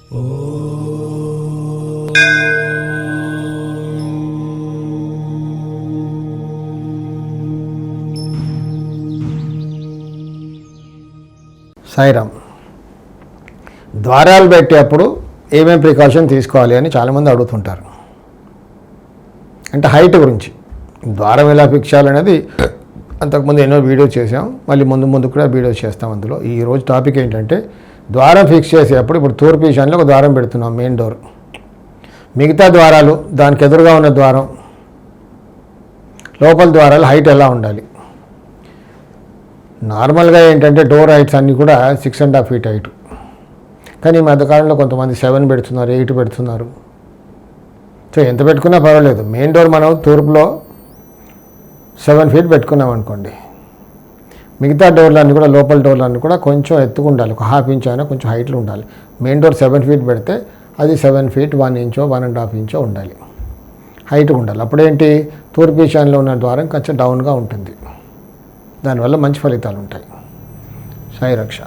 సాయిరామ్. ద్వారాలు పెట్టేటప్పుడు ఏమేమి ప్రికాషన్ తీసుకోవాలి అని చాలామంది అడుగుతుంటారు. అంటే హైట్ గురించి, ద్వారం ఎలా ఫిక్స్ చేయాలనేది అంతకుముందు ఎన్నో వీడియోస్ చేసాం, మళ్ళీ ముందు కూడా వీడియోస్ చేస్తాం. అందులో ఈరోజు టాపిక్ ఏంటంటే ద్వారం ఫిక్స్ చేసేటప్పుడు ఇప్పుడు తూర్పు ఈశాన్యంలో ఒక ద్వారం పెడుతున్నాం, మెయిన్ డోర్. మిగతా ద్వారాలు, దానికి ఎదురుగా ఉన్న ద్వారం, లోపల ద్వారాలు హైట్ ఎలా ఉండాలి? నార్మల్గా ఏంటంటే డోర్ హైట్స్ అన్నీ కూడా 6.5 feet హైట్, కానీ ఈ మధ్యకాలంలో కొంతమంది 7 పెడుతున్నారు, 8 పెడుతున్నారు. సో ఎంత పెట్టుకున్నా పర్వాలేదు. మెయిన్ డోర్ మనం తూర్పులో 7 feet పెట్టుకున్నాం అనుకోండి, మిగతా డోర్లన్నీ కూడా, లోపల డోర్లన్నీ కూడా కొంచెం ఎత్తుకు ఉండాలి, ఒక 1/2 inch అయినా కొంచెం హైట్లో ఉండాలి. మెయిన్ డోర్ 7 feet పెడితే అది 7 feet 1 inch 1.5 inch ఉండాలి, హైట్గా ఉండాలి. అప్పుడేంటి, తూర్పు ఈశాన్యంలో ఉన్న ద్వారం కొంచెం డౌన్గా ఉంటుంది, దానివల్ల మంచి ఫలితాలు ఉంటాయి. సాయి రక్ష.